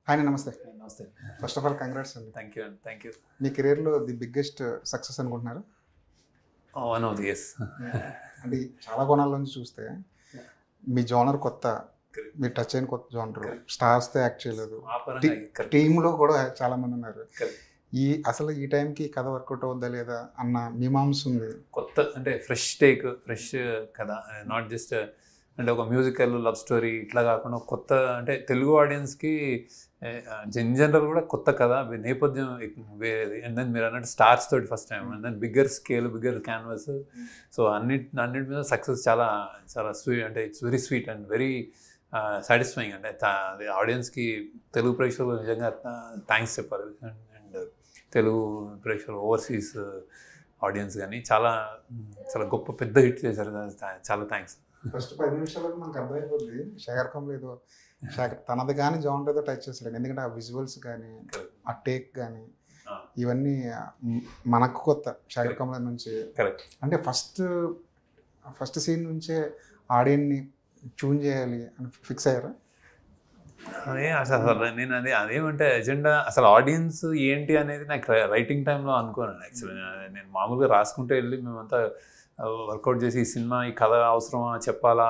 Hi నమస్తే. నమస్తే. First of all congrats అండి. థ్యాంక్ యూ అండి. Thank you. మీ కెరియర్‌లో ది బిగ్గెస్ట్ సక్సెస్ అనుకుంటున్నారు? One of the yes. అంటే చాలా కోణాల నుంచి చూస్తే మీ జోనర్ కొత్త, మీరు టచ్ అయిన కొత్త జోనర్, స్టార్స్తో యాక్ట్ చేయలేదు, టీంలో కూడా చాలా మంది ఉన్నారు. అసలు ఈ టైంకి కథ వర్కౌట్ అవుద్దా లేదా అన్న మీమాంస ఉంది. కొత్త అంటే ఫ్రెష్ టేక్, ఫ్రెష్ కథ, నాట్ జస్ట్ అంటే ఒక మ్యూజికల్ లవ్ స్టోరీ ఇట్లా కాకుండా కొత్త అంటే తెలుగు ఆడియన్స్కి ఇన్ జనరల్ కూడా కొత్త కథ, నేపథ్యం వేరేది. అండ్ దెన్ మీరు అన్నట్టు స్టార్స్ తోటి first time, and then bigger scale, bigger canvas. So అన్నిటి మీద సక్సెస్ చాలా చాలా స్వీట్, అంటే it's very sweet and very satisfying. అంటే ఆడియన్స్కి తెలుగు ప్రేక్షకులు నిజంగా థ్యాంక్స్ చెప్పాలి. అండ్ తెలుగు ప్రేక్షకులు, ఓవర్సీస్ ఆడియన్స్ కానీ చాలా చాలా గొప్ప పెద్ద హిట్ చేశారు. చాలా థ్యాంక్స్. ఫస్ట్ 10 నిమిషాలకు మనకు అర్థమైపోద్ది శేఖర్ లేదు, తనది కానీ జోనర్ ఏదో టచ్ చేస్తాడు. ఎందుకంటే ఆ విజువల్స్ కానీ, ఆ టేక్ కానీ ఇవన్నీ మనకు కొత్త. శేఖర్ కమల నుంచి అంటే ఫస్ట్ సీన్ నుంచే ఆడియన్ని ట్యూన్ చేయాలి అని ఫిక్స్ అయ్యారా? అదే అసలు నేను అదేమంటే ఎజెండా అసలు ఆడియన్స్ ఏంటి అనేది నాకు రైటింగ్ టైంలో అనుకోను. యాక్చువల్లీ నేను మామూలుగా రాసుకుంటూ వెళ్ళి మేమంతా వర్కౌట్ చేసి ఈ సినిమా, ఈ కథ అవసరమా, చెప్పాలా,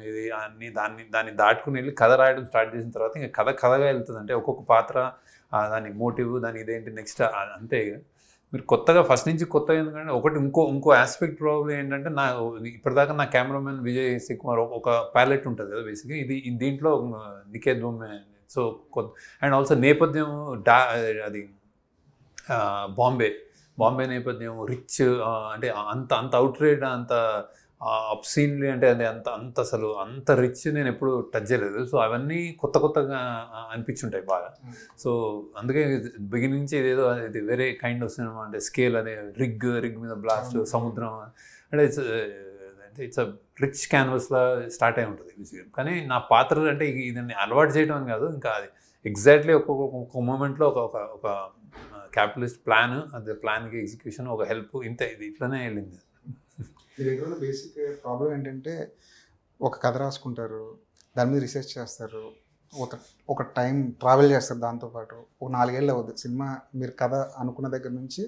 ఇది అన్ని దాన్ని దాటుకుని వెళ్ళి కథ రాయడం స్టార్ట్ చేసిన తర్వాత ఇంకా కథగా వెళ్తుంది. అంటే ఒక్కొక్క పాత్ర, దాని మోటివ్, దాని ఇదేంటి నెక్స్ట్ అంతే. మీరు కొత్తగా ఫస్ట్ నుంచి కొత్తగా ఎందుకంటే ఇంకో ఆస్పెక్ట్ ప్రాబ్లం ఏంటంటే ఇప్పటిదాకా నా కెమెరామెన్ విజయ్ కుమార్ ఒక ప్యాలెట్ ఉంటుంది కదా బేసిక్గా. దీంట్లో నికేత్ బొమ్మే. సో అండ్ ఆల్సో నేపథ్యం అది బాంబే నేపథ్యం, రిచ్, అంటే అంత అవుట్రేట్, అంత అబ్సీన్లీ, అంటే అది అంత అసలు అంత రిచ్ నేను ఎప్పుడు టచ్ చేయలేదు. సో అవన్నీ కొత్తగా అనిపించుంటాయి బాగా. సో అందుకే బిగినింగ్ నుంచి ఇదేదో ఇది వేరే కైండ్ ఆఫ్ సినిమా. అంటే స్కేల్ అనే రిగ్ మీద బ్లాస్ట్, సముద్రం, అంటే ఇట్స్ అ రిచ్ క్యాన్వస్లా స్టార్ట్ అయి ఉంటుంది. కానీ నా పాత్ర అంటే ఇదని అలవాటు చేయడం అని కాదు, ఇంకా అది ఎగ్జాక్ట్లీ ఒక్కొక్క మూమెంట్లో ఒక క్యాపిటలిస్ట్ ప్లాన్, అది ప్లాన్కి ఎగ్జిక్యూషన్, ఒక హెల్ప్, ఇది ఇట్లనే వెళ్ళింది. మీ దగ్గర ఉన్న బేసిక్ ప్రాబ్లం ఏంటంటే ఒక కథ రాసుకుంటారు, దాని మీద రీసెర్చ్ చేస్తారు, ఒక టైం ట్రావెల్ చేస్తారు, దాంతోపాటు ఒక 4 ఏళ్ళు అవుద్ది సినిమా. మీరు కథ అనుకున్న దగ్గర నుంచి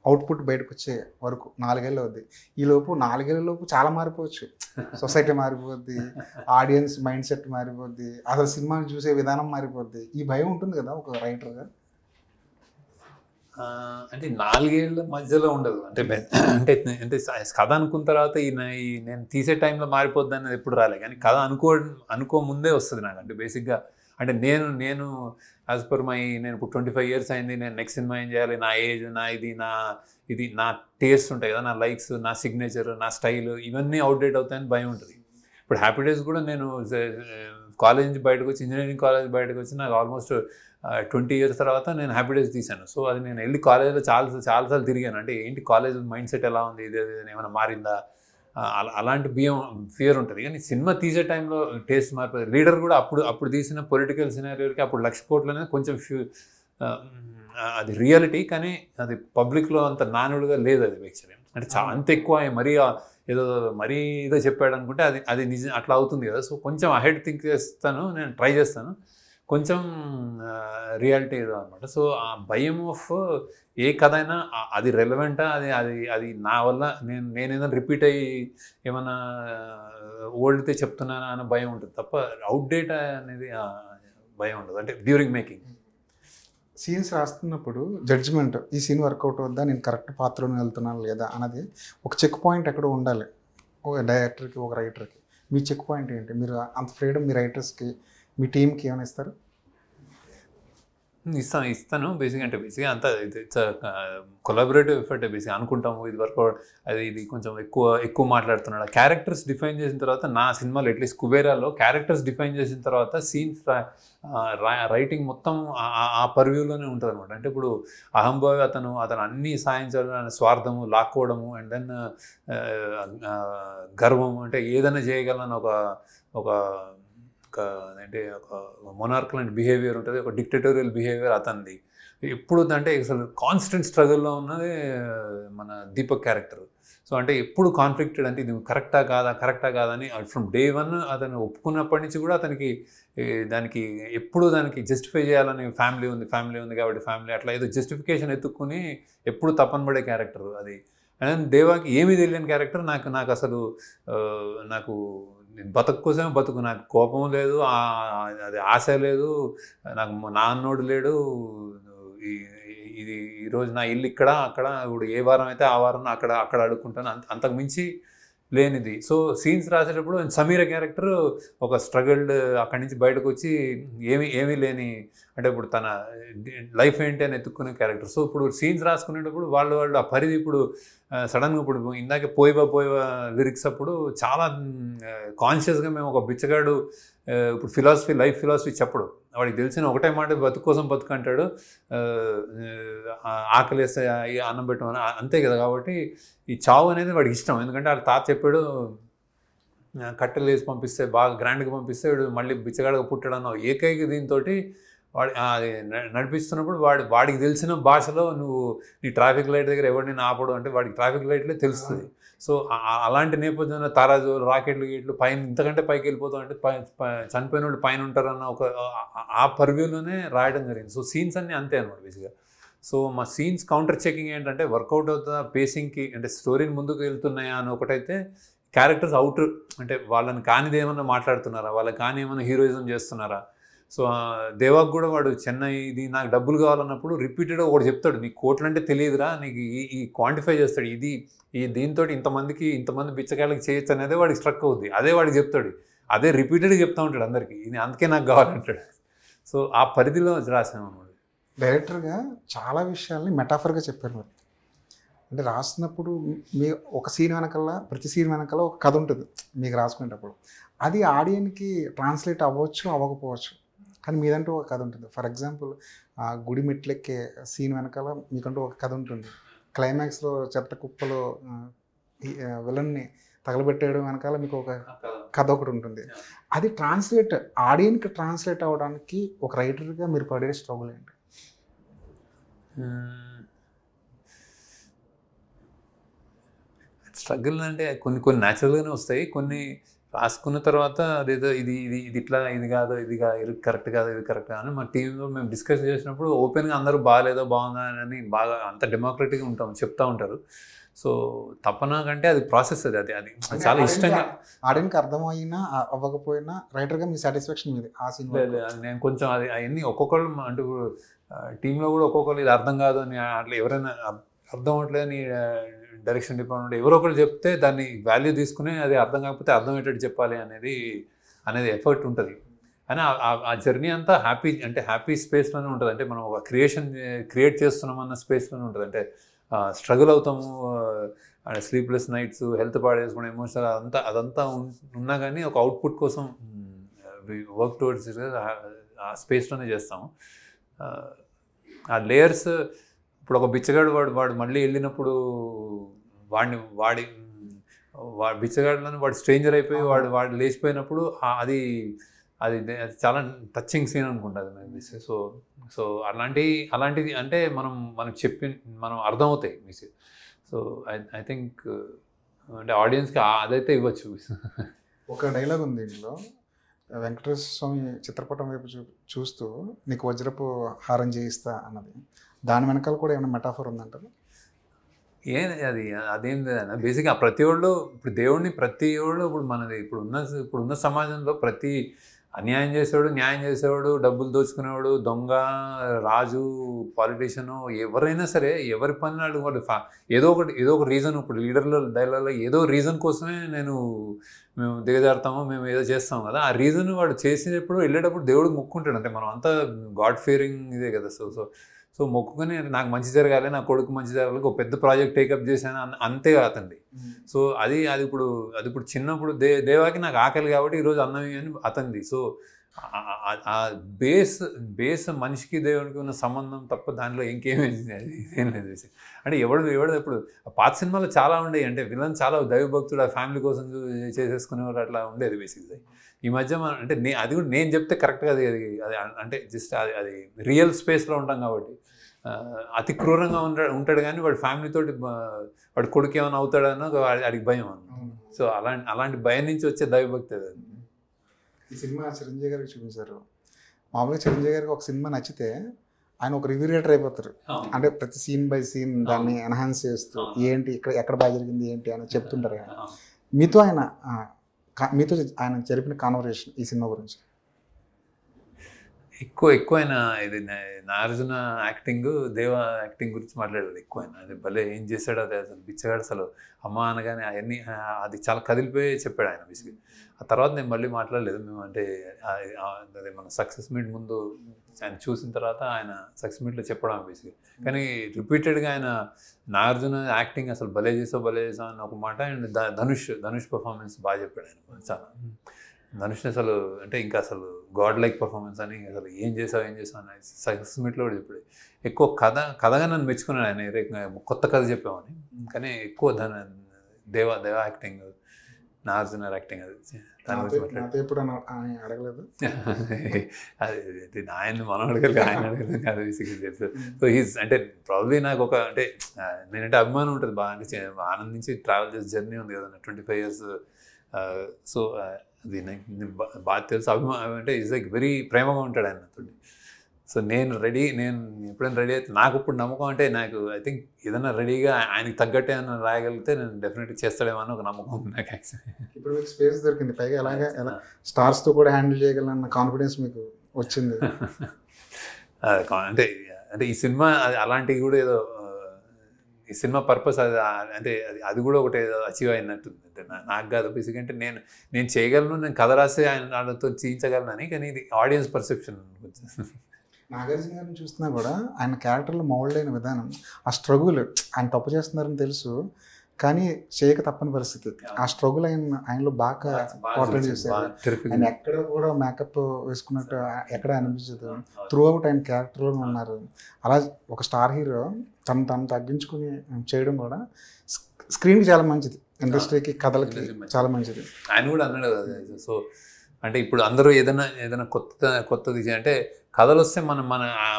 అవుట్పుట్ బయటకు వచ్చే వరకు 4 ఏళ్ళు అవుద్ది. ఈలోపు 4 ఏళ్ళలోపు చాలా మారిపోవచ్చు. సొసైటీ మారిపోద్ది, ఆడియన్స్ మైండ్ సెట్ మారిపోద్ది, అసలు సినిమాని చూసే విధానం మారిపోద్ది. ఈ భయం ఉంటుంది కదా ఒక రైటర్గా? అంటే 4 ఏళ్ళ మధ్యలో ఉండదు. అంటే కథ అనుకున్న తర్వాత నేను తీసే టైంలో మారిపోద్ది అనేది ఎప్పుడు రాలే. కానీ కథ అనుకో ముందే వస్తుంది నాకు. అంటే బేసిక్గా అంటే నేను యాజ్ పర్ నేను ఇప్పుడు 25 ఇయర్స్ అయింది. నేను నెక్స్ట్ సినిమా ఏం చేయాలి, నా ఏజ్, ఇది నా టేస్ట్ ఉంటాయి కదా, నా లైక్స్, నా సిగ్నేచర్, నా స్టైల్, ఇవన్నీ అవుట్డేట్ అవుతాయని భయం ఉంటుంది. ఇప్పుడు హ్యాపీ డేస్ కూడా నేను కాలేజ్ నుంచి బయటకు వచ్చి, ఇంజనీరింగ్ కాలేజ్ బయటకు వచ్చి నాకు ఆల్మోస్ట్ 20 ఇయర్స్ తర్వాత నేను హ్యాపీ డేస్ తీశాను. సో అది నేను వెళ్ళి కాలేజ్లో చాలాసార్లు తిరిగాను. అంటే ఏంటి కాలేజ్ మైండ్ సెట్ ఎలా ఉంది, ఇది ఏమైనా మారిందా, అలాంటి ఫియర్ ఉంటుంది. కానీ సినిమా తీసే టైంలో టేస్ట్ మారిపోతుంది. లీడర్ కూడా అప్పుడు తీసిన పొలిటికల్ సినారియోకి అప్పుడు 1,00,000 కోట్లు అనేది కొంచెం అది రియాలిటీ, కానీ అది పబ్లిక్లో అంత నానుడుగా లేదు. అది యాక్చువల్లీ అంటే అంత ఎక్కువ మరీ ఏదో చెప్పాడు అనుకుంటే అది నిజం అట్లా అవుతుంది కదా. సో కొంచెం అహెడ్ థింక్ చేస్తాను, నేను ట్రై చేస్తాను, కొంచెం రియాలిటీ ఏదో అనమాట. సో ఆ భయం ఆఫ్ ఏ కథ అయినా అది రెలవెంటా, అది నా వల్ల నేనేదో రిపీట్ అయ్యి ఏమైనా ఓల్డ్తే చెప్తున్నానా అనే భయం ఉంటుంది తప్ప అవుట్డేట్ అనేది భయం ఉండదు. అంటే డ్యూరింగ్ మేకింగ్ సీన్స్ రాస్తున్నప్పుడు జడ్జిమెంట్, ఈ సీన్ వర్కౌట్ అవుద్దా, నేను కరెక్ట్ పాత్రలో వెళ్తున్నాను లేదా అన్నది ఒక చెక్ పాయింట్ ఎక్కడ ఉండాలి ఒక డైరెక్టర్కి, ఒక రైటర్కి. మీ చెక్ పాయింట్ ఏంటి? మీరు అంత ఫ్రీడమ్ మీ రైటర్స్కి, మీ టీంకి ఏమైనా ఇస్తారు? ఇస్తాను బేసిక్గా. అంటే బేసిక్గా అంతా ఇట్స్ కొలాబరేటివ్ ఎఫర్ట్. బేసిక్గా అనుకుంటాము ఇది వరకు, ఇది కొంచెం ఎక్కువ మాట్లాడుతున్నాడు. క్యారెక్టర్స్ డిఫైన్ చేసిన తర్వాత నా సినిమాలో అట్లీస్ట్ కుబేరాలో క్యారెక్టర్స్ డిఫైన్ చేసిన తర్వాత సీన్స్ రైటింగ్ మొత్తం ఆ పర్వ్యూలోనే ఉంటుంది అనమాట. అంటే ఇప్పుడు అహంభావి అతను అన్ని సాధించాలని స్వార్థము, లాక్కోవడము, అండ్ దెన్ గర్వము, అంటే ఏదైనా చేయగలని ఒక అంటే ఒక మొనార్క్ లాంటి బిహేవియర్ ఉంటుంది, ఒక డిక్టేటోరియల్ బిహేవియర్ అతనిది. ఎప్పుడు అంటే అసలు కాన్స్టెంట్ స్ట్రగుల్లో ఉన్నది మన దీపక్ క్యారెక్టర్. సో అంటే ఎప్పుడు కాన్ఫ్లిక్టెడ్, అంటే ఇది కరెక్టా కాదా అని ఫ్రమ్ డే 1 అతను ఒప్పుకున్నప్పటి నుంచి కూడా అతనికి దానికి ఎప్పుడు దానికి జస్టిఫై చేయాలని ఫ్యామిలీ ఉంది కాబట్టి ఫ్యామిలీ అట్లా ఏదో జస్టిఫికేషన్ ఎత్తుక్కుని ఎప్పుడు తప్పని పడే క్యారెక్టర్ అది. అండ్ దేవాకి ఏమీ తెలియని క్యారెక్టర్. నాకు అసలు నాకు బతుకు కోసమే బతుకు, నాకు కోపం లేదు, అది ఆశ లేదు, నాకు నాన్నోడు లేడు, ఇది ఈరోజు నా ఇల్లు ఇక్కడ అక్కడ, ఇప్పుడు ఏ వారం అయితే ఆ వారం అక్కడ అడుక్కుంటాను, అంతకు మించి లేనిది. సో సీన్స్ రాసేటప్పుడు సమీర క్యారెక్టర్ ఒక స్ట్రగల్డ్, అక్కడి నుంచి బయటకు వచ్చి ఏమీ లేని, అంటే ఇప్పుడు తన లైఫ్ ఏంటి అని ఎత్తుక్కునే క్యారెక్టర్. సో ఇప్పుడు సీన్స్ రాసుకునేటప్పుడు వాళ్ళు ఆ పరిధి ఇప్పుడు సడన్గా ఇప్పుడు ఇందాక పోయివా లిరిక్స్ అప్పుడు చాలా కాన్షియస్గా మేము ఒక బిచ్చగాడు ఇప్పుడు లైఫ్ ఫిలాసఫీ చెప్పడు, వాడికి తెలిసిన ఒకటే మాట, బతుకు కోసం బతుకు అంటాడు, ఆకలేస్తే అన్నం పెట్టమని అంతే కదా. కాబట్టి ఈ చావు అనేది వాడికి ఇష్టం, ఎందుకంటే వాళ్ళ తాత చెప్పాడు కట్టెలు వేసి పంపిస్తే, బాగా గ్రాండ్గా పంపిస్తే వాడు మళ్ళీ బిచ్చగాడుగా పుట్టాడన్న ఏకైక దీంతో వాడి అది నడిపిస్తున్నప్పుడు వాడికి తెలిసిన భాషలో నువ్వు నీ ట్రాఫిక్ లైట్ దగ్గర ఎవరిని ఆపడు అంటే వాడికి ట్రాఫిక్ లైట్లే తెలుస్తుంది. సో అలాంటి నేపథ్యంలో తారాజు రాకెట్లు గీట్లు పైన ఇంతకంటే పైకి వెళ్ళిపోతాం అంటే చనిపోయిన వాళ్ళు పైన ఉంటారన్న ఒక ఆ పర్వ్యూలోనే రాయడం జరిగింది. సో సీన్స్ అన్నీ అంతే అనమాట బేసిక్గా. సో మా సీన్స్ కౌంటర్ చెకింగ్ ఏంటంటే వర్కౌట్ అవుతుందా పేసింగ్కి, అంటే స్టోరీని ముందుకు వెళ్తున్నాయా అని ఒకటైతే, క్యారెక్టర్స్ అవుట్ అంటే వాళ్ళని కానిది ఏమన్నా మాట్లాడుతున్నారా, వాళ్ళకి కాని ఏమన్నా హీరోయిజం చేస్తున్నారా. సో దేవాకు కూడా వాడు చెన్నై ఇది నాకు డబ్బులు కావాలన్నప్పుడు రిపీటెడ్గా ఒకటి చెప్తాడు, నీకు కోట్లు అంటే తెలియదురా, నీకు ఈ క్వాంటిఫై చేస్తాడు, దీంతో ఇంతమంది బిచ్చకాయలకి చేయొచ్చు అనేది వాడికి స్ట్రక్ అవుద్ది, అదే వాడికి చెప్తాడు, అదే రిపీటెడ్గా చెప్తా ఉంటాడు అందరికీ, ఇది అందుకే నాకు కావాలంటాడు. సో ఆ పరిధిలో రాసాను అనమాట. డైరెక్టర్గా చాలా విషయాల్ని మెటాఫర్గా చెప్పారు మరి. అంటే రాస్తున్నప్పుడు మీ ఒక సీన్ వెనకాల, ప్రతి సీన్ వెనకాల ఒక కథ ఉంటుంది మీకు రాసుకునేటప్పుడు, అది ఆడియన్కి ట్రాన్స్లేట్ అవ్వచ్చు అవ్వకపోవచ్చు, కానీ మీదంటూ ఒక కథ ఉంటుంది. ఫర్ ఎగ్జాంపుల్ గుడి మెట్లెక్కే సీన్ వెనకాల మీకంటూ ఒక కథ ఉంటుంది. క్లైమాక్స్లో చెత్త కుప్పలో విలన్ని తగలబెట్టేయడం వెనకాల మీకు ఒక కథ ఒకటి ఉంటుంది. అది ఆడియన్కి ట్రాన్స్లేట్ అవ్వడానికి ఒక రైటర్గా మీరు పడే స్ట్రగుల్ ఏంటి? స్ట్రగుల్ అంటే కొన్ని న్యాచురల్గానే వస్తాయి, కొన్ని రాసుకున్న తర్వాత అదేదో ఇది ఇట్లా ఇది కరెక్ట్ కాదు ఇది కరెక్ట్ అని మా టీంలో మేము డిస్కస్ చేసినప్పుడు ఓపెన్గా అందరూ బాగాలేదో బాగుందా అని బాగా అంత డెమోక్రటిక్గా ఉంటాం, చెప్తా ఉంటారు. సో తపన కంటే అది ప్రాసెస్, అది చాలా ఇష్టంగా ఆడియన్కి అర్థమైనా అవ్వకపోయినా రైటర్గా మీ సాటిస్ఫాక్షన్ మీది ఆ సీన్. నేను కొంచెం అవన్నీ ఒక్కొక్కళ్ళు అంటే టీంలో కూడా ఒక్కొక్కరు ఇది అర్థం కాదు అని, అట్లా ఎవరైనా అర్థం అవ్వట్లేదని డైరెక్షన్ డిపార్ట్మెంట్ ఎవరో ఒకరు చెప్తే దాన్ని వాల్యూ తీసుకుని, అది అర్థం కాకపోతే అర్థమయ్యేటట్టు చెప్పాలి అనేది ఎఫర్ట్ ఉంటుంది. అని ఆ జర్నీ అంతా హ్యాపీ స్పేస్లోనే ఉంటుంది. అంటే మనం ఒక క్రియేట్ చేస్తున్నాం అన్న స్పేస్లోనే ఉంటుంది. అంటే స్ట్రగుల్ అవుతాము, స్లీప్లెస్ నైట్స్, హెల్త్ పాడేసుకునే ఎమోషనల్ అదంతా ఉన్నా కానీ ఒక అవుట్పుట్ కోసం వర్క్ టువర్డ్స్ ఆ స్పేస్లోనే చేస్తాము. ఆ లేయర్స్ ఇప్పుడు ఒక బిచ్చగాడు వాడు మళ్ళీ వెళ్ళినప్పుడు వాడి బిచ్చగాడులను వాడు స్ట్రేంజర్ అయిపోయి వాడు లేచిపోయినప్పుడు అది చాలా టచింగ్ సీన్ అనుకుంటుంది మిస్. సో అలాంటిది అంటే మనం అర్థమవుతాయి మిస్. సో ఐ థింక్ అంటే ఆడియన్స్కి అదైతే ఇవ్వచ్చు. ఒక డైలాగ్ ఉంది ఇందులో, వెంకటేశ్వర స్వామి చిత్రపటం వైపు చూస్తూ నీకు వజ్రపు హారం చేయిస్తా అన్నది, దాని వెనకాల కూడా ఏమైనా మెటాఫర్ ఉందంటారు? అదేం లేదన్న. బేసిక్గా ప్రతి ఒళ్ళు ఇప్పుడున్న సమాజంలో ప్రతి అన్యాయం చేసేవాడు, న్యాయం చేసేవాడు, డబ్బులు దోచుకునేవాడు, దొంగ, రాజు, పాలిటీషియను, ఎవరైనా సరే ఎవరి పని వాళ్ళు ఏదో ఒక రీజన్, ఇప్పుడు లీడర్ల డైలాగ్లో ఏదో రీజన్ కోసమే మేము దిగజారుతాము, మేము ఏదో చేస్తాం కదా, ఆ రీజన్ వాడు చేసేటప్పుడు వెళ్ళేటప్పుడు దేవుడికి మొక్కుంటాడు. అంటే మనం అంతా గాడ్ ఫియరింగ్ ఇదే కదా. సో మొక్కుకొని నాకు మంచి జరగాలి, నా కొడుకు మంచి జరగాలి, ఒక పెద్ద ప్రాజెక్ట్ టేకప్ చేశాను అంతే అతండి. సో అది ఇప్పుడు చిన్నప్పుడు దేవాకి నాకు ఆకలి కాబట్టి ఈరోజు అన్నం అని అతంది. సో ఆ బేస్ మనిషికి దేవుడికి ఉన్న సంబంధం తప్ప దానిలో ఏం లేదు. అంటే ఎవడు ఇప్పుడు పాత సినిమాలో చాలా ఉండేవి. అంటే విలన్ చాలా దైవభక్తుడు, ఆ ఫ్యామిలీ కోసం చేసేసుకునేవారు, అట్లా ఉండేది బేసిక్గా. ఈ మధ్య అంటే అది కూడా నేను చెప్తే కరెక్ట్గా అది అంటే జస్ట్ అది రియల్ స్పేస్లో ఉంటాం కాబట్టి అతి క్రూరంగా ఉంటాడు కానీ వాడి ఫ్యామిలీతో వాడి కొడుకు ఏమైనా అవుతాడనో వాడికి భయం అన్న. సో అలాంటి భయం నుంచి వచ్చే దైవభక్తి అది. ఈ సినిమా చిరంజీవి గారికి చూపించారు. మామూలుగా చిరంజీవి గారికి ఒక సినిమా నచ్చితే ఆయన ఒక రివ్యూ రైటర్ అయిపోతారు. అంటే ప్రతి సీన్ బై సీన్ దాన్ని ఎన్హాన్స్ చేస్తూ ఏంటి ఎక్కడ బాగా జరిగింది ఏంటి అని చెప్తుంటారు. మీతో ఆయన జరిపిన కాన్వర్సేషన్ ఈ సినిమా గురించి ఎక్కువ ఆయన ఇది నాగార్జున యాక్టింగ్, దేవ యాక్టింగ్ గురించి మాట్లాడాడు ఎక్కువ ఆయన. అది భలే ఏం చేశాడు, అది అసలు బిచ్చగాడు అసలు. అమ్మ అనగానే అవన్నీ అది చాలా కదిలిపోయి చెప్పాడు ఆయన బేసిక్గా. ఆ తర్వాత నేను మళ్ళీ మాట్లాడలేదు మేము. అంటే అదే మన సక్సెస్ మీట్ ముందు ఆయన చూసిన తర్వాత ఆయన సక్సెస్ మీట్లో చెప్పడం బేసిక్గా. కానీ రిపీటెడ్గా ఆయన నాగార్జున యాక్టింగ్ అసలు భలే చేసావు అని ఒక మాట. అండ్ ధనుష్ పర్ఫార్మెన్స్ బాగా చెప్పాడు ఆయన చాలా. ధనుష్ అసలు అంటే ఇంకా అసలు గాడ్ లైక్ పర్ఫార్మెన్స్ అని, అసలు ఏం చేసావు అని సక్సెస్ మీట్లో కూడా చెప్పాడు. ఎక్కువ కథగా నన్ను మెచ్చుకున్నాడు ఆయన, కొత్త కథ చెప్పామని. కానీ ఎక్కువ దేవ యాక్టింగ్, నాగార్జున యాక్టింగ్ అది అడగలేదు. అది ఆయన మనం అడగలేదు, ఆయన అడగలేదు కాదు బేసిక్గా. సో హీస్ అంటే ప్రాబ్లీ నాకు ఒక అంటే నేనంటే అభిమానం ఉంటుంది బాగా. అంటే ఆనందించి ట్రావెల్ చేసే జర్నీ ఉంది కదా 25 years. సో అది నాకు బాగా తెలుసు. అభిమానం అంటే ఈజ్ లైక్ వెరీ ప్రేమగా ఉంటాడు ఆయన నాతో. సో నేను ఎప్పుడైనా రెడీ అయితే నాకు ఇప్పుడు నమ్మకం అంటే నాకు ఐ థింక్ ఏదైనా రెడీగా ఆయనకి తగ్గట్టే ఏమైనా రాయగలిగితే నేను డెఫినెట్గా చేస్తాడేమో అని ఒక నమ్మకం ఉంది నాకు యాక్చువల్లీ. ఇప్పుడు మీకు స్పేస్ దొరికింది, పైగా ఎలా స్టార్స్తో కూడా హ్యాండిల్ చేయగలన్న కాన్ఫిడెన్స్ మీకు వచ్చింది. అంటే ఈ సినిమా అలాంటివి కూడా ఏదో ఈ సినిమా పర్పస్ అది కూడా ఒకటి అచీవ్ అయినట్టుంది. అంటే నాకు కాదు బేసిక్. అంటే నేను చేయగలను, నేను కథ రాసి వాళ్ళతో చేయించగలను కానీ ఇది ఆడియన్స్ పర్సెప్షన్. నాగార్జున గారిని చూస్తున్నా కూడా ఆయన క్యారెక్టర్లో మౌల్డ్ అయిన విధానం, ఆ స్ట్రగుల్, ఆయన తప్పు చేస్తున్నారని తెలుసు కానీ చేయక తప్పని పరిస్థితి, ఆ స్ట్రగుల్ ఆయనలో బాగా పోర్ట్రేట్ చేశారు. ఆయన ఎక్కడ కూడా మేకప్ వేసుకున్నట్టు ఎక్కడ అనిపించదు. త్రూ అవుట్ ఆయన క్యారెక్టర్లో ఉన్నారు. అలా ఒక స్టార్ హీరో తను తగ్గించుకుని చేయడం కూడా స్క్రీన్కి చాలా మంచిది, ఇండస్ట్రీకి కథలకి చాలా మంచిది. ఆయన కూడా అన్నాడు కదా. సో అంటే ఇప్పుడు అందరూ ఏదైనా కొత్తది అంటే కథలు వస్తే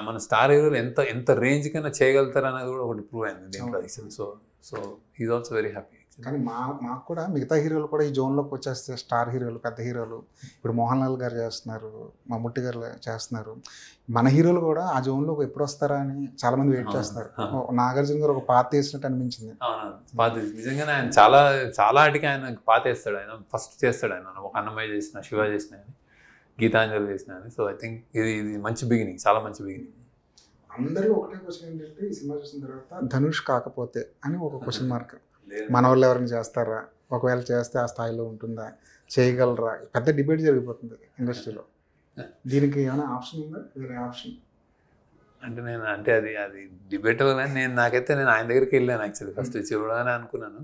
మన స్టార్ హీరోలు ఎంత రేంజ్ కన్నా చేయగలుగుతారు అనేది కూడా ఒకటి ప్రూవ్ అయింది దీంట్లో. So is also very happy. కానీ మాకు కూడా మిగతా హీరోలు కూడా ఈ జోన్లోకి వచ్చేస్తే, స్టార్ హీరోలు, పెద్ద హీరోలు, ఇప్పుడు మోహన్ లాల్ గారు చేస్తున్నారు, మమ్ముట్టి గారు చేస్తున్నారు, మన హీరోలు కూడా ఆ జోన్లోకి ఎప్పుడు వస్తారా అని చాలా మంది వెయిట్ చేస్తున్నారు. నాగార్జున గారు ఒక పాత వేసినట్టు అనిపించింది. నిజంగానే ఆయన చాలా ఆటికి ఆయన పాత వేస్తాడు. ఆయన ఫస్ట్ చేస్తాడు. ఆయన ఒక అన్నమయ్య చేసిన, శివ చేసిన, గీతాంజలి చేసిన. సో ఐ థింక్ ఇది మంచి బిగినింగ్, చాలా మంచి బిగినింగ్. అందరూ ఒకటే క్వశ్చన్ ఏంటంటే ఈ సినిమా చూసిన తర్వాత ధనుష్ కాకపోతే అని ఒక క్వశ్చన్ మార్క్. మన వాళ్ళు ఎవరైనా చేస్తారా, ఒకవేళ చేస్తే ఆ స్థాయిలో ఉంటుందా, చేయగలరా, పెద్ద డిబేట్ జరిగిపోతుంది ఇండస్ట్రీలో. దీనికి ఏమైనా ఆప్షన్ ఉందా, వేరే ఆప్షన్? అంటే అది డిబేటబుల్ అని నాకైతే ఆయన దగ్గరికి వెళ్ళాను యాక్చువల్లీ. ఫస్ట్ చూడాలని అనుకున్నాను.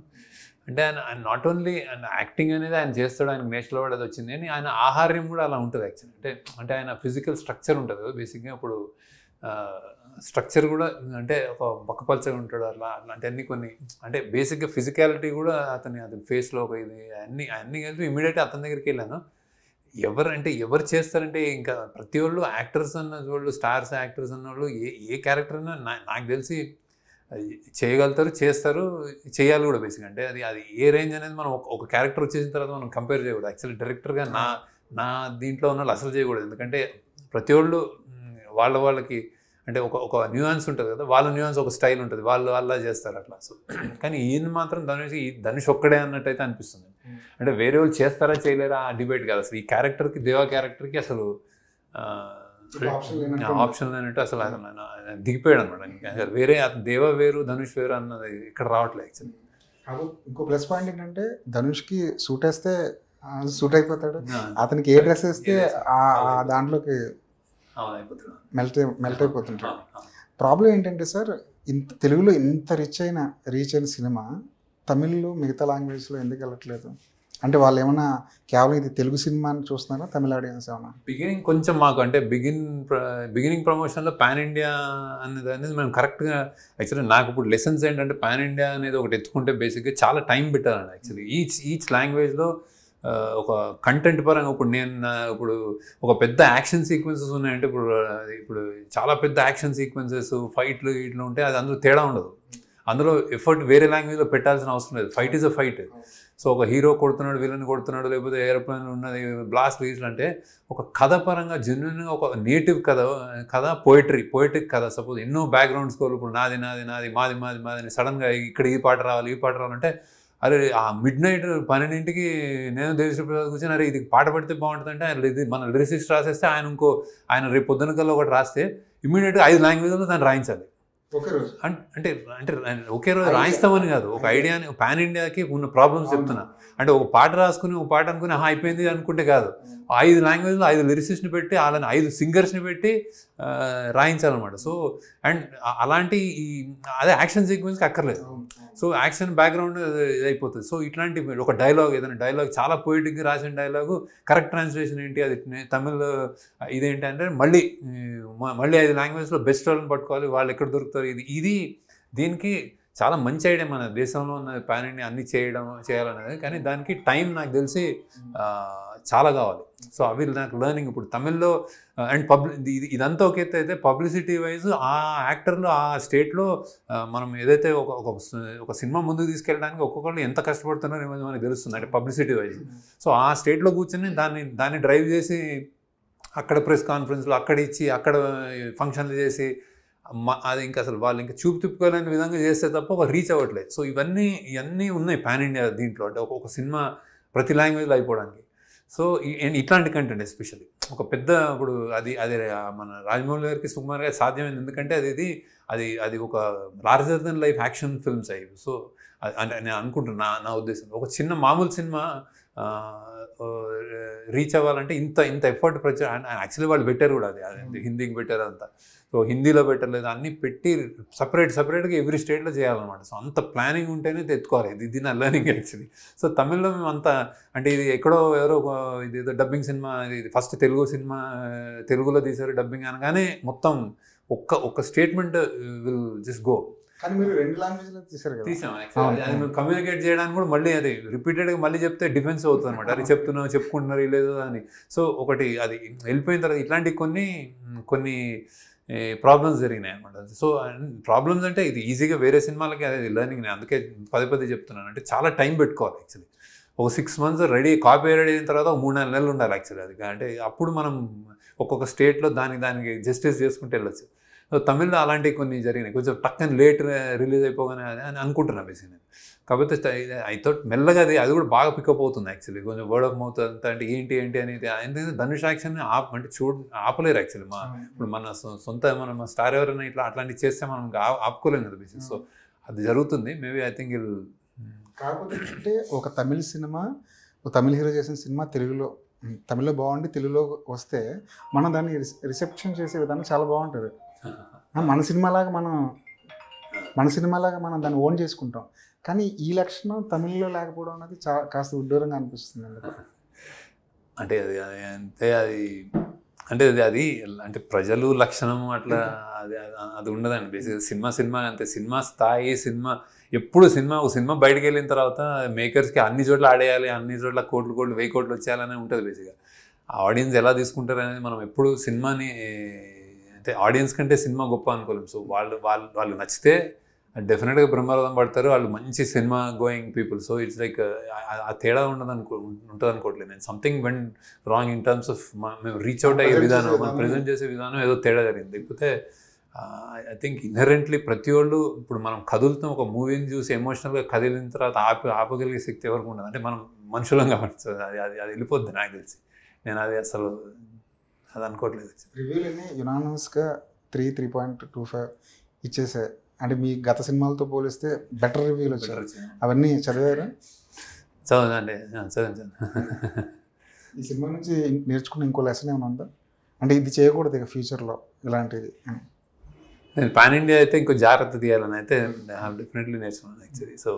అంటే ఆయన నాట్ ఓన్లీ యాక్టింగ్ అనేది ఆయన చేస్తాడు, ఆయనకు నేషనల్ అవార్డు అది వచ్చింది అని ఆయన ఆహార్యం కూడా అలా ఉంటుంది యాక్చువల్లీ. అంటే ఆయన ఫిజికల్ స్ట్రక్చర్ ఉంటుంది కదా బేసిక్గా. ఇప్పుడు స్ట్రక్చర్ కూడా అంటే ఒక బక్కపల్చగా ఉంటాడు అలాంటి అన్ని కొన్ని అంటే బేసిక్గా ఫిజికాలిటీ కూడా అతని ఫేస్లో ఒక ఇది అన్నీ కలిపి ఇమీడియట్గా అతని దగ్గరికి వెళ్ళాను. ఎవరు చేస్తారంటే ఇంకా ప్రతి వాళ్ళు యాక్టర్స్ అన్న వాళ్ళు, స్టార్స్ యాక్టర్స్ అన్న వాళ్ళు ఏ క్యారెక్టర్ అయినా నాకు తెలిసి చేయగలుగుతారు, చేస్తారు, చేయాలి కూడా బేసిక్గా. అంటే అది ఏ రేంజ్ అనేది మనం ఒక క్యారెక్టర్ వచ్చేసిన తర్వాత మనం కంపేర్ చేయకూడదు. యాక్చువల్లీ డైరెక్టర్గా నా దీంట్లో ఉన్న అసలు చేయకూడదు. ఎందుకంటే ప్రతి వాళ్ళు వాళ్ళకి అంటే ఒక న్యూయాన్స్ ఉంటుంది కదా, వాళ్ళ న్యూయాన్స్ ఒక స్టైల్ ఉంటుంది, వాళ్ళు అలా చేస్తారు అట్లా. సో కానీ ఈయన మాత్రం ధనుష్ ఒక్కడే అన్నట్టయితే అనిపిస్తుంది. అంటే వేరే వాళ్ళు చేస్తారా చేయలేరా ఆ డిబేట్ కాదు అసలు. ఈ క్యారెక్టర్కి, దేవా క్యారెక్టర్కి అసలు ఆప్షన్ లేనట్టు అసలు దిగిపోయాడు అనమాట. వేరే దేవ వేరు, ధనుష్ వేరు అన్నది ఇక్కడ రావట్లేదు యాక్చువల్లీ. ఇంకో ప్లస్ పాయింట్ ఏంటంటే ధనుష్కి సూట్ వేస్తే సూట్ అయిపోతాడు, అతనికి ఏ డ్రెస్ వేస్తే దాంట్లోకి మెల్ట్ అయిపోతుంటాడు. ప్రాబ్లం ఏంటంటే సార్, తెలుగులో ఇంత రీచ్ అయిన సినిమా తమిళ్లో మిగతా లాంగ్వేజ్లో ఎందుకు వెళ్ళట్లేదు? అంటే వాళ్ళు ఏమన్నా కేవలం ఇది తెలుగు సినిమా అని చూస్తున్నారా, తమిళ ఆడియన్స్ ఏమన్నా? బిగినింగ్ కొంచెం మాకు అంటే బిగినింగ్ ప్రమోషన్లో పాన్ ఇండియా అనేది మేము కరెక్ట్గా యాక్చువల్లీ నాకు ఇప్పుడు లెసన్స్ ఏంటంటే పాన్ ఇండియా అనేది ఒకటి ఎత్తుకుంటే బేసిక్గా చాలా టైం పెట్టాలండి యాక్చువల్లీ. ఈచ్ లాంగ్వేజ్లో ఒక కంటెంట్ పరంగా ఇప్పుడు ఇప్పుడు ఒక పెద్ద యాక్షన్ సీక్వెన్సెస్ ఉన్నాయంటే ఇప్పుడు చాలా పెద్ద యాక్షన్ సీక్వెన్సెస్ ఫైట్లు ఇట్లా ఉంటే అది అందులో తేడా ఉండదు. అందులో ఎఫర్ట్ వేరే లాంగ్వేజ్లో పెట్టాల్సిన అవసరం లేదు. Fight is a fight. So ఒక హీరో కొడుతున్నాడు, విలన్ కొడుతున్నాడు, లేకపోతే ఏరోప్లేన్ ఉన్నది, బ్లాస్ట్ రీజ్లు అంటే ఒక కథ పరంగా జెన్యున్గా ఒక నేటివ్ కథ పోయిట్రిక్ కథ. సపోజ్ ఎన్నో బ్యాక్గ్రౌండ్ స్కోర్ ఇప్పుడు నాది మాది సడన్గా ఇక్కడ ఈ పాట రావాలంటే అరే ఆ మిడ్ నైట్ 12ంటికి నేను దేవిశ్రీ ప్రసాద్ కూర్చొని అరే ఇది పాట పడితే బాగుంటుంది అంటే ఇది మన లిరిసిస్ట్ రాసేస్తే ఆయన రేపు పొద్దున కల్లా ఒకటి రాస్తే ఇమీడియట్గా 5 లాంగ్వేజ్లో దాన్ని రాయించాలి. అంటే ఒకే రోజు రాయిస్తామని కాదు, ఒక ఐడియాని పాన్ ఇండియాకి ఉన్న ప్రాబ్లమ్స్ చెప్తున్నా. అంటే ఒక పాట రాసుకుని ఒక పాట అనుకుని అయిపోయింది అనుకుంటే కాదు, 5 లాంగ్వేజ్లో 5 లిరిసిస్ట్ని పెట్టి అలానే 5 సింగర్స్ని పెట్టి రాయించాలన్నమాట. సో అండ్ అలాంటి అదే యాక్షన్ సీక్వెన్స్కి అక్కర్లేదు. సో యాక్షన్ బ్యాక్గ్రౌండ్ అయిపోతుంది. సో ఇట్లాంటి ఒక ఏదైనా డైలాగ్ చాలా పోయిటిక్గా రాసిన డైలాగు కరెక్ట్ ట్రాన్స్లేషన్ ఏంటి, అది తమిళ్ ఇదేంటి అంటే మళ్ళీ 5 లాంగ్వేజ్లో బెస్ట్ వాళ్ళని పట్టుకోవాలి, వాళ్ళు ఎక్కడ దొరుకుతారు. ఇది దీనికి చాలా మంచి ఐడియా మన దేశంలో ఉన్న పాన్ ఇండియా అన్ని చేయాలనేది. కానీ దానికి టైం నాకు తెలిసి చాలా కావాలి. సో అవి నాకు లెర్నింగ్. ఇప్పుడు తమిళ్లో అండ్ ఇదంతా ఒక ఎత్తు అయితే పబ్లిసిటీ వైజ్ ఆ యాక్టర్లు ఆ స్టేట్లో మనం ఏదైతే ఒక సినిమా ముందుకు తీసుకెళ్ళడానికి ఒక్కొక్కళ్ళు ఎంత కష్టపడుతున్నారో మనకు తెలుస్తుంది, అంటే పబ్లిసిటీ వైజ్. సో ఆ స్టేట్లో కూర్చొని దాన్ని డ్రైవ్ చేసి అక్కడ ప్రెస్ కాన్ఫరెన్స్లో అక్కడ ఇచ్చి అక్కడ ఫంక్షన్లు చేసి అది ఇంకా అసలు వాళ్ళు ఇంకా తిప్పుకోలేని విధంగా చేస్తే తప్ప ఒక రీచ్ అవ్వట్లేదు. సో ఇవన్నీ ఉన్నాయి పాన్ ఇండియా దీంట్లో, అంటే ఒక సినిమా ప్రతి లాంగ్వేజ్లో అయిపోవడానికి. సో ఇట్లాంటి కంటెంట్ ఎస్పెషల్లీ ఒక పెద్ద ఇప్పుడు అది మన రాజమౌళి గారికి, సుకుమార్ గారికి సాధ్యమైంది. ఎందుకంటే అది ఒక larger than life action films అయ్యి. సో అంటే నేను అనుకుంటున్నా నా ఉద్దేశం ఒక చిన్న మామూలు సినిమా రీచ్ అవ్వాలంటే ఇంత ఎఫర్ట్ యాక్చువల్లీ వాళ్ళు పెట్టారు కూడా, అది హిందీకి పెట్టారు అంతా. సో హిందీలో పెట్టలేదు, అన్నీ పెట్టి సపరేట్గా ఎవ్రీ స్టేట్లో చేయాలన్నమాట. సో అంత ప్లానింగ్ ఉంటేనే తెచ్చుకోవాలి. ఇది నా లెర్నింగ్ యాక్చువల్లీ. సో తమిళ్లో మేము అంత అంటే ఇది ఎక్కడో ఇది ఏదో డబ్బింగ్ సినిమా, ఇది ఫస్ట్ తెలుగు సినిమా తెలుగులో తీశారు డబ్బింగ్ అనగానే మొత్తం ఒక్క స్టేట్మెంట్ విల్ జస్ట్ గో. కానీ మీరు 2 లాంగ్వేజ్లో తీసాం అది మేము కమ్యూనికేట్ చేయడానికి కూడా మళ్ళీ అది రిపీటెడ్గా మళ్ళీ చెప్తే డిఫెన్స్ అవుతుంది అనమాట. అది చెప్పుకుంటున్నారు లేదు అని. సో ఒకటి అది వెళ్ళిపోయిన తర్వాత ఇట్లాంటి కొన్ని ప్రాబ్లమ్స్ జరిగినాయి అనమాట. సో ప్రాబ్లమ్స్ అంటే ఇది ఈజీగా వేరే సినిమాలకి అది లెర్నింగ్. నేను అందుకే పదే చెప్తున్నాను, అంటే చాలా టైం పెట్టుకోవాలి యాక్చువల్లీ. ఒక 6 months కాపీ రెడీ అయిన తర్వాత 3-4 నెలలు ఉండాలి యాక్చువల్లీ. అది అంటే అప్పుడు మనం ఒక్కొక్క స్టేట్లో దానికి జస్టిస్ చేసుకుంటూ వెళ్ళొచ్చు. సో తమిళ్లో అలాంటివి కొన్ని జరిగినాయి, కొంచెం టక్కని లేట్ రిలీజ్ అయిపోగానే అని అనుకుంటున్నా బేసిక్ నేను. కాకపోతే అయితే మెల్లగా అది కూడా బాగా పికప్ అవుతుంది యాక్చువల్లీ. కొంచెం వర్డ్ ఆఫ్ మౌత్ అంతా అంటే ఏంటి అనేది. ఎందుకంటే ధనుష్ యాక్షన్ అంటే ఆపలేరు యాక్చువల్లీ. ఇప్పుడు మన సొంత మన స్టార్ ఎవరైనా ఇట్లా అట్లాంటివి చేస్తే మనం ఆపుకోలేము కదా బేసిక్. సో అది జరుగుతుంది మేబీ. ఐ థింక్ కాకపోతే అంటే ఒక తమిళ సినిమా, ఒక తమిళ హీరో చేసిన సినిమా తమిళ్లో బాగుండి తెలుగులో వస్తే మనం దాన్ని రిసెప్షన్ చేసే విధానం చాలా బాగుంటుంది. మన సినిమాలాగా మనం దాన్ని ఓన్ చేసుకుంటాం. కానీ ఈ లక్షణం తమిళ్లో లేకపోవడం అనేది కాస్త విడ్డూరంగా అనిపిస్తుంది. అంటే ప్రజలు లక్షణం అట్లా అది ఉండదండి బేసిక్గా. సినిమా అంతే. సినిమా స్థాయి ఎప్పుడు ఒక సినిమా బయటకు వెళ్ళిన తర్వాత మేకర్స్కి అన్ని చోట్ల ఆడేయాలి, అన్ని చోట్ల కోట్లు 1000 కోట్లు వచ్చేయాలని ఉంటుంది బేసిక్గా. ఆడియన్స్ ఎలా తీసుకుంటారు అనేది మనం ఎప్పుడు సినిమాని అంటే ఆడియన్స్ కంటే సినిమా గొప్ప అనుకోలేము. సో వాళ్ళు నచ్చితే డెఫినెట్గా బ్రహ్మరథం పడతారు, వాళ్ళు మంచి cinema going people. So it's like ఆ తేడా ఉంటుంది అనుకోవట్లేదు నేను. Something when wrong in terms of మేము రీచ్ అవుట్ అయ్యే విధానం, మనం ప్రజెంట్ చేసే విధానం ఏదో తేడా జరిగింది. లేకపోతే ఐ థింక్ ఇన్హరెంట్లీ ప్రతి వాళ్ళు ఇప్పుడు మనం కదులుతాం, ఒక మూవీని చూసి ఎమోషనల్గా కదిలిన తర్వాత ఆపగలిగే శక్తి ఎవరికి ఉండదు. అంటే మనం మనుషులం కాబట్టి అది వెళ్ళిపోద్ది నాకు తెలిసి. నేను అది అసలు అది అనుకోవట్లేదు. రివ్యూలన్నీ యునానిమస్గా 3.25 ఇచ్చేసాయి. అంటే మీ గత సినిమాలతో పోలిస్తే బెటర్ రివ్యూలు వచ్చారు. అవన్నీ చదివారా? చదవండి. ఈ సినిమా నుంచి నేర్చుకున్న ఇంకో లెసన్ ఏమైనా ఉందా? అంటే ఇది చేయకూడదు ఇక ఫ్యూచర్లో ఇలాంటిది. నేను పాన్ ఇండియా అయితే ఇంకో జాగ్రత్త తీయాలని అయితే డెఫినెట్లీ నేర్చుకున్నాను యాక్చువల్లీ. సో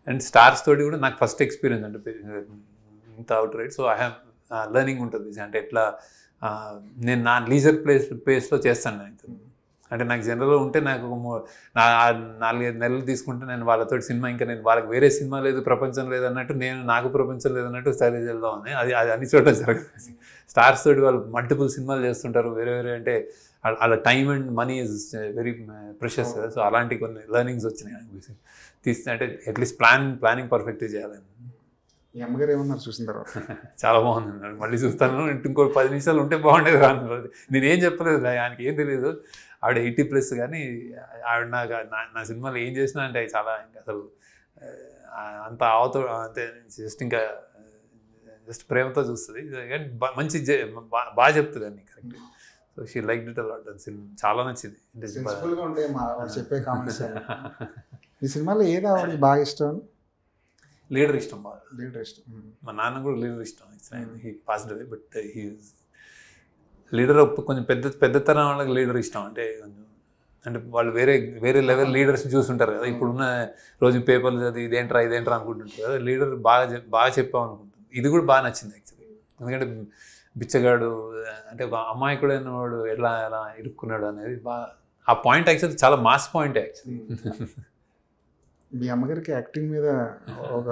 అండ్ స్టార్స్ తోటి కూడా నాకు ఫస్ట్ ఎక్స్పీరియన్స్ అంటే ఇంత out right. So I have learning ఉంటుంది. అంటే ఎట్లా నేను నా లీజర్ ప్లేస్లో చేస్తాను. అంటే నాకు జనరల్గా ఉంటే నాకు నా 4-5 నెలలు తీసుకుంటే నేను వాళ్ళతో సినిమా ఇంకా నేను వాళ్ళకి వేరే సినిమా లేదు ప్రపంచం లేదు అన్నట్టు నేను నాకు ప్రపంచం లేదన్నట్టు సరే వెళ్దామని అది అన్ని చోట్ల జరగదు. స్టార్స్ తోటి వాళ్ళు మల్టిపుల్ సినిమాలు చేస్తుంటారు వేరే వేరే, అంటే అలా time and money is very precious కదా. సో అలాంటి కొన్ని లెర్నింగ్స్ వచ్చినాయి నాకు తీస్తే, అంటే అట్లీస్ట్ ప్లానింగ్ పర్ఫెక్ట్గా చేయాలని. ఈ అమ్మగారు ఏమన్నారు చూసిన తర్వాత? చాలా బాగుంది, మళ్ళీ చూస్తాను, ఇంకో 10 నిమిషాలు ఉంటే బాగుండేది రాను. నేనేం చెప్పలేదు, ఆయనకి ఏం తెలియదు, ఆవిడ 80+ కానీ ఆవిడ నా సినిమాలు ఏం చేసినా అంటే చాలా ఇంకా అసలు అంత ఆవుతో అంతే ఇంకా జస్ట్ ప్రేమతో చూస్తుంది కానీ మంచి బాగా చెప్తుంది అన్ని correct. So she like it a lot, cinema చాలా నచ్చింది. సెన్సిబుల్గా ఉంటే చెప్పే కామెంట్స్. ఈ సినిమాలో ఏది ఆవిడకి బాగా ఇష్టం? లీడర్ ఇష్టం బాగా. లీడర్ ఇష్టం. మా నాన్న కూడా లీడర్ ఇష్టం. He passed away, but he leader కొంచెం పెద్ద తరం వాళ్ళకి లీడర్ ఇష్టం. అంటే వాళ్ళు వేరే లెవెల్ లీడర్స్ చూస్తుంటారు కదా, ఇప్పుడున్న రోజు పేపర్లు చదివి ఇదేంట్రా అనుకుంటుంటారు కదా. లీడర్ బాగా చెప్పాం అనుకుంటుంది. ఇది కూడా బాగా నచ్చింది యాక్చువల్లీ, ఎందుకంటే బిచ్చగాడు అంటే ఒక అమాయకుడైన వాడు ఎలా ఇరుక్కున్నాడు అనేది బాగా, ఆ పాయింట్ యాక్చువల్లీ చాలా మాస్ పాయింట్ యాక్చువల్లీ. మీ అమ్మగారికి యాక్టింగ్ మీద ఒక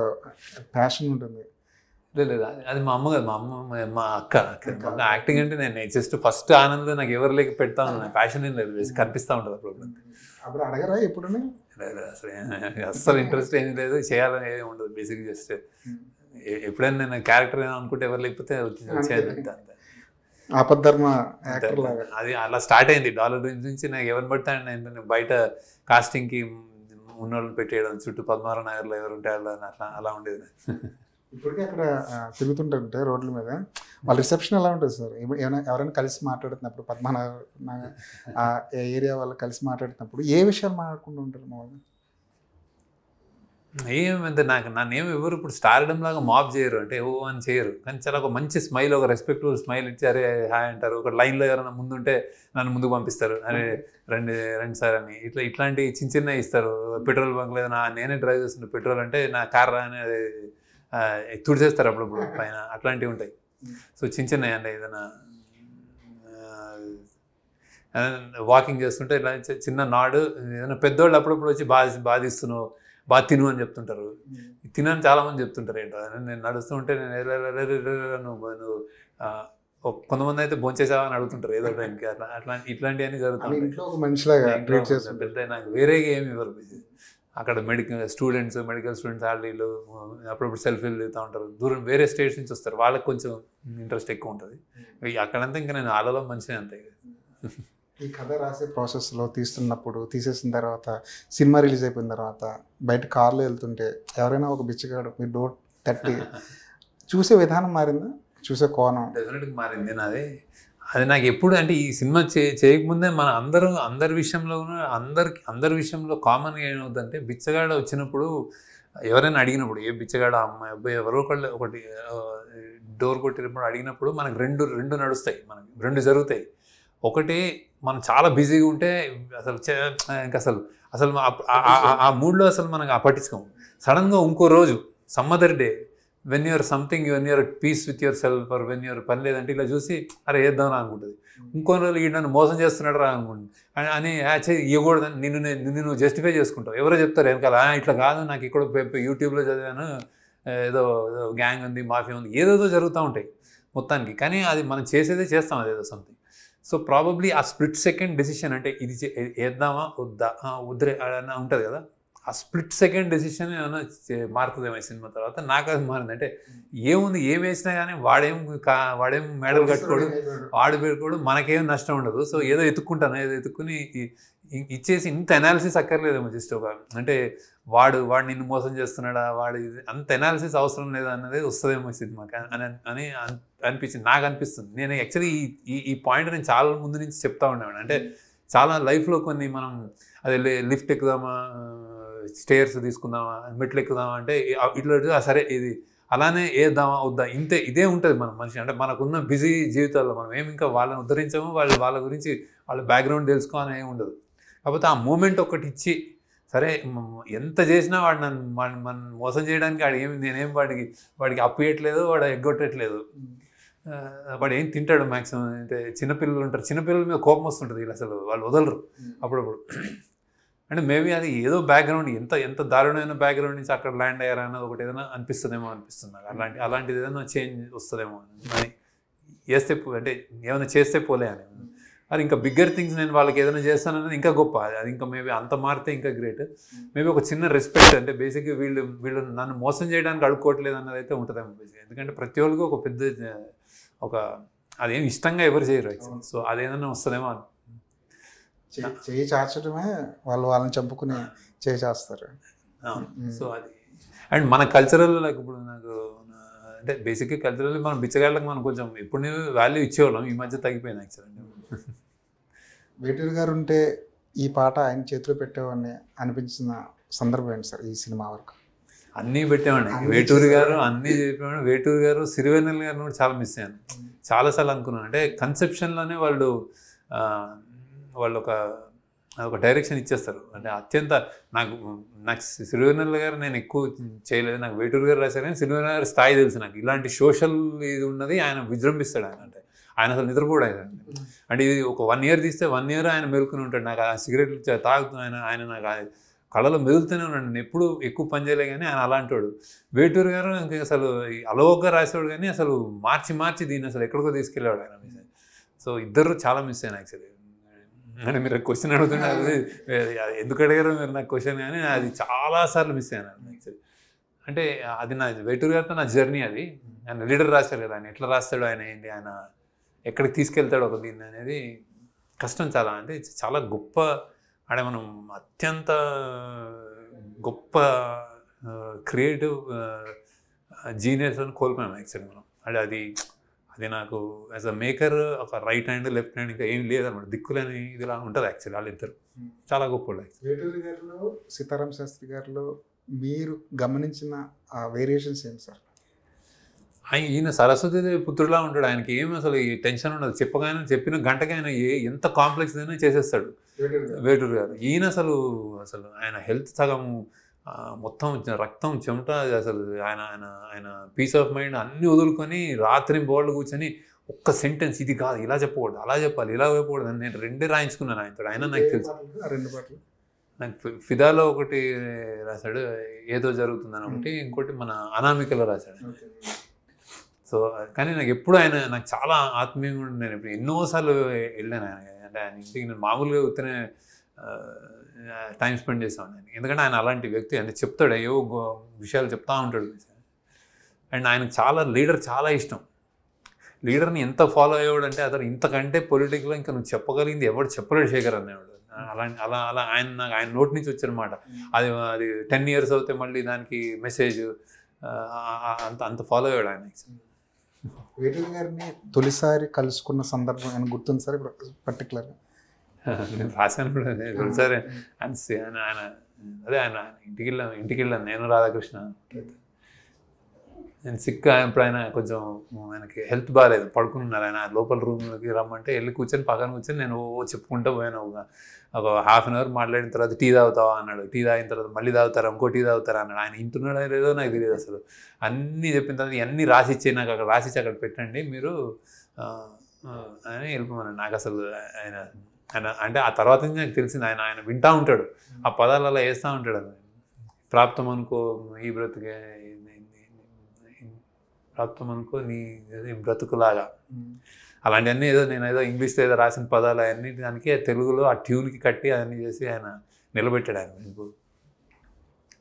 ప్యాషన్ ఉంటుంది? లేదు, అది మా అమ్మ కాదు, మా అక్క యాక్టింగ్ అంటే నేను జస్ట్ ఫస్ట్ ఆనందం నాకు ఎవరు లేక పెడతాను, నా ప్యాషన్ ఏం లేదు, కనిపిస్తూ ఉంటుంది అప్పుడు. అప్పుడు అడగరా ఎప్పుడు? అస్సలు ఇంట్రెస్ట్ ఏం లేదు, చేయాలని ఏమి ఉండదు. బేసిక్గా జస్ట్ ఎప్పుడైనా నేను క్యారెక్టర్ అనుకుంటే ఎవరు లేకపోతే చేయాలి. ఆపద్ధర్మ యాక్టర్ లాగా అది అలా స్టార్ట్ అయింది. $1 నుంచి నాకు ఎవరిని పడితే నేను బయట కాస్టింగ్కి ఉన్నోళ్ళని పెట్టేయడం, చుట్టూ పద్మారావు నగర్లో ఎవరు ఉంటే అలా ఉండేది. ఇప్పటికే అక్కడ తిరుగుతుంటే రోడ్ల మీద వాళ్ళ రిసెప్షన్ ఎలా ఉంటుంది సార్? ఎవరైనా కలిసి మాట్లాడుతున్నప్పుడు పద్మనాభ ఏరియా వాళ్ళు కలిసి మాట్లాడుతున్నప్పుడు ఏ విషయాలు మాట్లాడుకుంటూ ఉంటారు మామూలుగా? ఏమంటే నన్నేమి ఎవరు ఇప్పుడు స్టార్డమ్ లాగా మాప్ చేయరు, అంటే ఓ అని చేయరు, కానీ చాలా ఒక మంచి స్మైల్, ఒక రెస్పెక్ట్ఫుల్ స్మైల్ ఇచ్చారే హాయ్ అంటారు. ఒక లైన్లో ఎవరైనా ముందుంటే నన్ను ముందుకు పంపిస్తారు, అరే రండి సార్ అని. ఇట్లాంటి చిన్న ఇస్తారు. పెట్రోల్ బంక్ లేదా నేనే డ్రైవ్ చేస్తున్న పెట్రోల్ అంటే నా కార్ అనేది తుడిచేస్తారు అప్పుడప్పుడు పైన, అట్లాంటివి ఉంటాయి. సో చిన్నవి అండి, ఏదైనా వాకింగ్ చేస్తుంటే ఇలా చిన్న నాడు, ఏదైనా పెద్దోళ్ళు అప్పుడప్పుడు వచ్చి బాధిస్తున్నావు, బాగా తిను అని చెప్తుంటారు. తినని చాలామంది చెప్తుంటారు. ఏంటో నేను నడుస్తూ ఉంటే నువ్వు కొంతమంది అయితే భోంచేసావా అని అడుగుతుంటారు ఏదో టైంకి, ఇట్లాంటివన్నీ జరుగుతుంటాయి. పెద్ద నాకు వేరేగా ఏమి ఇవ్వరు. అక్కడ మెడికల్ స్టూడెంట్స్ వాళ్ళు అప్పుడప్పుడు సెల్ఫీలు దిగుతూ ఉంటారు. దూరం వేరే స్టేట్స్ నుంచి వస్తారు, వాళ్ళకి కొంచెం ఇంట్రెస్ట్ ఎక్కువ ఉంటుంది. అక్కడంతా ఇంకా నేను ఆలలో మంచిగా అంతే. ఈ కథ రాసే ప్రాసెస్లో తీసేసిన తర్వాత సినిమా రిలీజ్ అయిపోయిన తర్వాత బయట కార్లో వెళ్తుంటే ఎవరైనా ఒక బిచ్చగాడు మీ డోర్ తట్టి చూసే విధానం మారిందా? చూసే కోణం డెఫినెట్గా మారింది నాది. అది నాకు ఎప్పుడు అంటే ఈ సినిమా చేయకముందే మన అందరి విషయంలో కామన్గా ఏమవుతుందంటే, బిచ్చగాడు వచ్చినప్పుడు ఎవరైనా అడిగినప్పుడు, ఏ బిచ్చగాడు అమ్మాయి అబ్బాయి ఎవరో ఒకటి డోర్ కొట్టినప్పుడు అడిగినప్పుడు మనకు రెండు నడుస్తాయి, మనకి 2 జరుగుతాయి. ఒకటి మనం చాలా బిజీగా ఉంటే అసలు ఆ మూడ్లో అసలు మనకు పట్టించుకోము. సడన్గా ఇంకో రోజు some other day when you're something, when you're peace with yourself, or when you're పని లేదంటే ఇలా చూసి అరే వేద్దామని అనుకుంటుంది. ఇంకో రోజు ఈ నన్ను మోసం చేస్తున్నాడు రా అనుకుంటుంది అని ఇవ్వకూడదు. నిన్ను జస్టిఫై చేసుకుంటావు. ఎవరో చెప్తారు వెనకాల ఇట్లా కాదు, నాకు ఇక్కడ యూట్యూబ్లో చదివాను, ఏదో గ్యాంగ్ ఉంది, మాఫియా ఉంది, ఏదేదో జరుగుతూ ఉంటాయి మొత్తానికి. కానీ అది మనం చేస్తాం అదేదో సంథింగ్. సో ప్రాబబ్లీ ఆ స్ప్లిట్ సెకండ్ డెసిషన్, అంటే ఇది వేద్దామా వద్దురే అని ఉంటుంది కదా, ఆ స్ప్లిట్ సెకండ్ డెసిషన్ ఏమైనా మారుతుందేమో ఈ సినిమా తర్వాత. నాకు అది మారింది. అంటే ఏముంది, ఏం వేసినా కానీ వాడేం మెడల్ కట్టుకోడు, వాడు పెట్టుకోడు, మనకేం నష్టం ఉండదు. సో ఏదో ఎత్తుక్కుని ఇచ్చేసి ఇంత అనాలిసిస్ అక్కర్లేదేమో, జస్ట్ ఒక అంటే వాడు నిన్ను మోసం చేస్తున్నాడా, అంత అనాలిసిస్ అవసరం లేదా అన్నది వస్తుందేమో సినిమాకి అని అనిపించింది, నాకు అనిపిస్తుంది. నేను యాక్చువల్లీ ఈ పాయింట్ నేను చాలా ముందు నుంచి చెప్తా ఉండేవాడు. అంటే చాలా లైఫ్లో కొన్ని మనం అదే లిఫ్ట్ ఎక్కుదామా, స్టేర్స్ తీసుకుందామా, మెట్లు ఎక్కుదామా అంటే ఇట్లా సరే ఇది అలానే వేద్దామా వద్దా, ఇదే ఉంటుంది మన మనిషి. అంటే మనకున్న బిజీ జీవితాల్లో మనం ఏమి ఇంకా వాళ్ళని ఉద్ధరించాము, వాళ్ళ గురించి వాళ్ళ బ్యాక్గ్రౌండ్ తెలుసుకోవాలని ఏమి ఉండదు. కాకపోతే ఆ మూమెంట్ ఒకటి ఇచ్చి సరే ఎంత చేసినా వాడు నన్ను మోసం చేయడానికి నేనేం వాడికి అప్పు ఇవ్వట్లేదు, వాడు ఎగ్గొట్టట్లేదు. వాడు ఏం తింటాడు మ్యాక్సిమం అంటే చిన్నపిల్లలు ఉంటారు, చిన్నపిల్లల మీద కోపం వస్తుంటుంది వీళ్ళు అసలు వాళ్ళు వదలరు అప్పుడప్పుడు. అంటే మేబీ అది ఏదో బ్యాక్గ్రౌండ్ ఎంత ఎంత దారుణమైన బ్యాక్గ్రౌండ్ నుంచి అక్కడ ల్యాండ్ అయ్యారా అన్నది ఒకటి ఏదైనా అనిపిస్తుందేమో అనిపిస్తుంది నాకు. అలాంటిది ఏదైనా చేంజ్ వస్తుందేమో అని చేస్తే అంటే ఏమైనా చేస్తే పోలే అని. అది ఇంకా బిగ్గర్ థింగ్స్ నేను వాళ్ళకి ఏదైనా చేస్తానన్నది ఇంకా గొప్ప. అది ఇంకా మేబీ అంత మారితే ఇంకా గ్రేట్. మేబీ ఒక చిన్న రెస్పెక్ట్ అంటే బేసిక్గా వీళ్ళు నన్ను మోసం చేయడానికి అడుక్కోవట్లేదు అన్నది అయితే ఉంటుందేమో బేసిక్. ఎందుకంటే ప్రతి ఒక్కరికి ఒక పెద్ద ఒక అదేం ఇష్టంగా ఎవరు చేయరు యాక్చువల్లీ. సో అదేదన్నా వస్తుందేమో అని. చేయి చాచడమే వాళ్ళని చంపుకుని చేయి చేస్తారు. సో అది అండ్ మన కల్చరల్ లైక్ ఇప్పుడు నాకు అంటే బేసిక్గా కల్చరల్ మనం బిచ్చగాళ్ళకి మనం కొంచెం ఎప్పుడు వాల్యూ ఇచ్చేవాళ్ళం, ఈ మధ్య తగ్గిపోయింది యాక్చువల్లీ. వేటూరి గారు ఉంటే ఈ పాట ఆయన చేతిలో పెట్టేవాడిని అనిపించిన సందర్భం ఏంటి సార్ ఈ సినిమా వరకు? అన్నీ పెట్టేవాడిని. వేటూరి గారు అన్నీ చెప్పేవాడు. వేటూరి గారు, సిరివెన్నెల గారిని కూడా చాలా మిస్ అయ్యాను. చాలాసార్లు అనుకున్నాను. అంటే కన్సెప్షన్లోనే వాళ్ళు ఒక డైరెక్షన్ ఇచ్చేస్తారు. అంటే అత్యంత నాకు సిరివెన్నెల గారు నేను ఎక్కువ చేయలేదు, నాకు వేటూరి గారు రాశారు. కానీ సిరివెన్నెల గారి స్థాయి తెలుసు నాకు. ఇలాంటి సోషల్ ఇది ఉన్నది ఆయన విజృంభిస్తాడు. ఆయన అంటే ఆయన అసలు నిద్రపోడు. అంటే ఇది ఒక 1 year తీస్తే 1 year ఆయన మెలుకుని ఉంటాడు. నాకు ఆ సిగరెట్లు తాగుతూ ఆయన నాకు కళలో మెదులుతూనే ఉన్నాడు. నేను ఎప్పుడు ఎక్కువ పని చేయలే కానీ ఆయన అలాంటి వాడు. వేటూరి గారు ఇంకా అసలు అలవోగ్గా రాసేవాడు కానీ అసలు మార్చి దీన్ని అసలు ఎక్కడికో తీసుకెళ్ళాడు ఆయన. సో ఇద్దరు చాలా మిస్ అయ్యాను యాక్చువల్లీ. అంటే మీరు క్వశ్చన్ అడుగుతున్నారు ఎందుకు అడిగారో మీరు నాకు క్వశ్చన్, కానీ అది చాలాసార్లు మిస్ అయ్యాను యాక్చువల్లీ. అంటే అది నా వేటూరి గారితో నా జర్నీ అది. ఆయన లీడర్ రాశారు కదా, ఆయన ఎట్లా రాస్తాడు, ఆయన ఏంటి, ఆయన ఎక్కడికి తీసుకెళ్తాడు ఒక దీన్ని అనేది కష్టం చాలా. అంటే చాలా గొప్ప అంటే మనం అత్యంత గొప్ప క్రియేటివ్ జీనియస్ అని కోల్పోయాం యాక్చువల్లీ మనం. అంటే అది నాకు యాజ్ అ మేకర్ ఒక రైట్ హ్యాండ్ లెఫ్ట్ హ్యాండ్ ఇంకా ఏం లేదన్నమాట. దిక్కులని ఇదిలా ఉంటుంది యాక్చువల్లీ. వాళ్ళిద్దరు చాలా గొప్ప వాళ్ళు. వేటూరి గారిలో, సీతారామ శాస్త్రి గారిలో మీరు గమనించిన వేరియేషన్స్ ఏంటి సార్? ఈయన సరస్వతి పుత్రులా ఉంటాడు. ఆయనకి ఏమి అసలు ఈ టెన్షన్ ఉండదు. చెప్పిన గంటకి ఆయన ఎంత కాంప్లెక్స్ అయినా చేసేస్తాడు వేటూరి గారు. ఈయన అసలు ఆయన హెల్త్ సగం మొత్తం రక్తం చెమట అసలు ఆయన పీస్ ఆఫ్ మైండ్ అన్నీ వదులుకొని రాత్రి బోర్డు కూర్చొని ఒక్క సెంటెన్స్ ఇది కాదు, ఇలా చెప్పకూడదు, అలా చెప్పాలి, ఇలా చెప్పకూడదు అని నేను 2 రాయించుకున్నాను ఆయనతో. ఆయన నాకు తెలుసు. 2 పాటలు నాకు ఫిదాలో ఒకటి రాశాడు, ఏదో జరుగుతుందని ఒకటి, ఇంకోటి మన అనామికలో రాశాడు. సో కానీ నాకు ఎప్పుడు నాకు చాలా ఆత్మీయంగా ఉండి నేను ఇప్పుడు ఎన్నోసార్లు వెళ్ళాను ఆయన. అంటే ఆయన ఇంటికి నేను మామూలుగా ఉత్తనే టైం స్పెండ్ చేస్తాను ఆయన. ఎందుకంటే ఆయన అలాంటి వ్యక్తి. అంటే చెప్తాడు, ఏవో విషయాలు చెప్తా ఉంటాడు. అండ్ ఆయనకు లీడర్ చాలా ఇష్టం. లీడర్ని ఎంత ఫాలో అయ్యేవాడు అంటే అతను ఇంతకంటే పొలిటికల్గా ఇంకా నువ్వు చెప్పగలిగింది ఎవరు చెప్పలేడు శేఖర్ అనేవాడు. అలా ఆయన నోటి నుంచి వచ్చారన్నమాట. అది 10 years అవుతే మళ్ళీ దానికి మెసేజ్ అంత ఫాలో అయ్యాడు ఆయన. వేటూరి గారిని తొలిసారి కలుసుకున్న సందర్భం ఆయన గుర్తుంది సార్ ఇప్పుడు పర్టికులర్గా? నేను రాశాను కూడా తొలిసారి ఆయన ఇంటికి వెళ్ళాను నేను, రాధాకృష్ణ. నేను సిక్ ఇప్పుడు ఆయన కొంచెం ఆయనకి హెల్త్ బాగాలేదు, పడుకున్నారు. ఆయన లోపల రూమ్లోకి రమ్మంటే వెళ్ళి కూర్చొని పక్కన కూర్చొని నేను చెప్పుకుంటూ పోయాను. ఒక 1/2 hour మాట్లాడిన తర్వాత టీ తాగుతావా అన్నాడు. టీ తాగిన తర్వాత మళ్ళీ తాగుతారా, ఇంకో టీ తాగుతారా అన్నాడు. ఆయన ఇంటున్నాడో లేదో నాకు తెలియదు అసలు. అన్నీ చెప్పిన తర్వాత ఇవన్నీ రాసిచ్చే నాకు అక్కడ రాసిచ్చి అక్కడ పెట్టండి మీరు అని వెళ్ళిపోమన్నాడు. నాకు అసలు ఆయన అంటే ఆ తర్వాత నుంచి నాకు తెలిసింది ఆయన వింటూ ఉంటాడు, ఆ పదాలు అలా వేస్తూ ఉంటాడు. అని ప్రాప్తం అనుకో ఈ బ్రతుకే, ప్రాప్తం అనుకో నీ బ్రతుకులాగా, అలాంటివన్నీ నేను ఏదో ఇంగ్లీష్లో ఏదో రాసిన పదాలు అవన్నీ దానికి తెలుగులో ఆ ట్యూన్కి కట్టి అవన్నీ చేసి ఆయన నిలబెట్టాడు. ఆయన మీకు